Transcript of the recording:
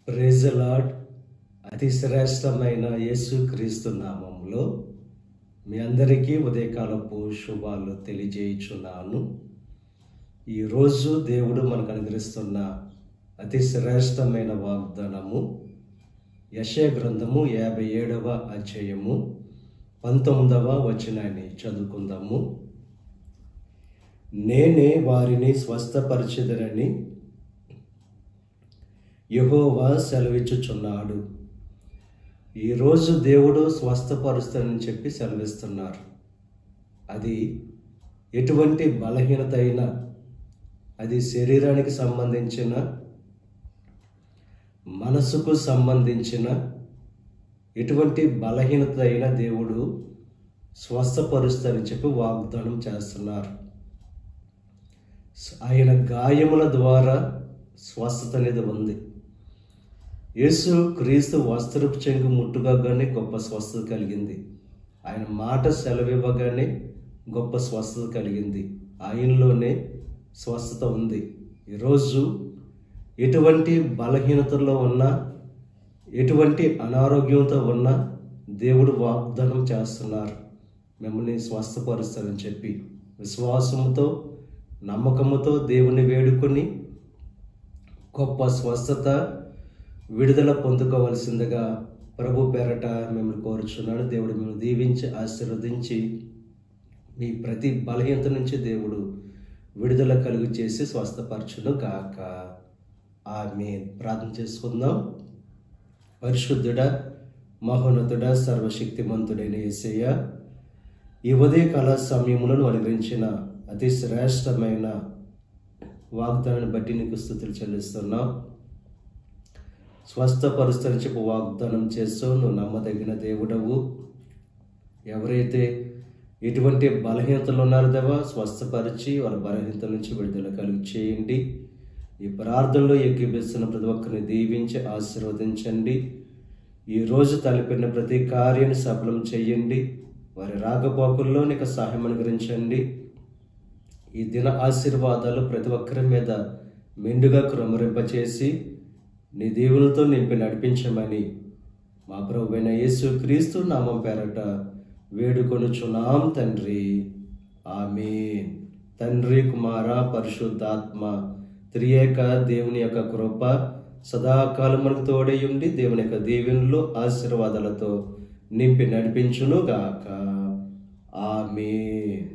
Praise the lord. అతి శ్రేష్టమైన యేసుక్రీస్తు నామములో మీ అందరికీ ఉదయకాలపు శుభాలు తెలియజేయుచున్నాను. ఈరోజు దేవుడు మనకు అనుగ్రహిస్తున్న అతి శ్రేష్టమైన వాగ్దానము యెషయా గ్రంథము 57వ అధ్యాయము 19వ వచనాన్ని చదువుకుందాము. నేనే వారిని స్వస్థపరచెదనని యెహోవా సెలవిచ్చుచున్నాడు. ఈరోజు దేవుడు స్వస్థపరుస్తానని చెప్పి సెలవిస్తున్నారు. అది ఎటువంటి బలహీనత అయినా, అది శరీరానికి సంబంధించిన, మనసుకు సంబంధించిన ఎటువంటి బలహీనత అయినా దేవుడు స్వస్థపరుస్తానని చెప్పి వాగ్దానం చేస్తున్నారు. ఆయన గాయముల ద్వారా స్వస్థత అనేది ఉంది. యేసు క్రీస్తు వస్త్రపు చెంగు ముట్టుగానే గొప్ప స్వస్థత కలిగింది. ఆయన మాట సెలవివ్వగానే గొప్ప స్వస్థత కలిగింది. ఆయనలోనే స్వస్థత ఉంది. ఈరోజు ఎటువంటి బలహీనతలో ఉన్నా, ఎటువంటి అనారోగ్యంతో ఉన్నా దేవుడు వాగ్దానం చేస్తున్నారు, మిమ్మల్ని స్వస్థపరుస్తారని చెప్పి. విశ్వాసంతో, నమ్మకముతో దేవుని వేడుకొని గొప్ప స్వస్థత, విడుదల పొందుకోవలసిందిగా ప్రభు పేరట మిమ్మల్ని కోరుచున్నాను. దేవుడు మిమ్మల్ని దీవించి ఆశీర్వదించి మీ ప్రతి బలహీనత నుంచి దేవుడు విడుదల కలుగు చేసి స్వస్థపరచును గాక. ఆమేన్. ప్రార్థన చేసుకుందాం. పరిశుద్ధుడా, మహోన్నతుడా, సర్వశక్తిమంతుడైన యేసయ్య, ఈ ఉదయకాల సమయములను అనుగ్రహించిన అతి శ్రేష్టమైన వాగ్దానాన్ని బట్టి నీకు స్తుతులు చెల్లిస్తున్నాం. స్వస్థపరుస్తానని చెప్పి వాగ్దానం చేస్తూ నువ్వు నమ్మదగిన దేవుడవు. ఎవరైతే ఎటువంటి బలహీనతలు ఉన్నారో దేవా, స్వస్థపరిచి వాళ్ళ బలహీనతల నుంచి విడుదల కలుగు చేయండి. ఈ ప్రార్థనలో ఏకీభవిస్తున్న ప్రతి ఒక్కరిని దీవించి ఆశీర్వదించండి. ఈరోజు తలపెట్టిన ప్రతి కార్యాన్ని సఫలం చేయండి. వారి రాకపోకల్లో నీకు సహాయం అనుగ్రహించండి. ఈ దిన ఆశీర్వాదాలు ప్రతి ఒక్కరి మీద మెండుగా కృమరింపచేసి నీ దేవునితో నింపి నడిపించమని మా ప్రభువైన యేసుక్రీస్తు నామం పేరట వేడుకొనుచున్నాం తండ్రి. ఆమేన్. తండ్రి, కుమార, పరిశుద్ధాత్మ త్రియేక దేవుని యొక్క కృప సదాకాలం మనకు తోడై ఉండి దేవుని యొక్క దీవెనలు ఆశీర్వాదాలతో నింపి నడిపించును గాక. ఆమేన్.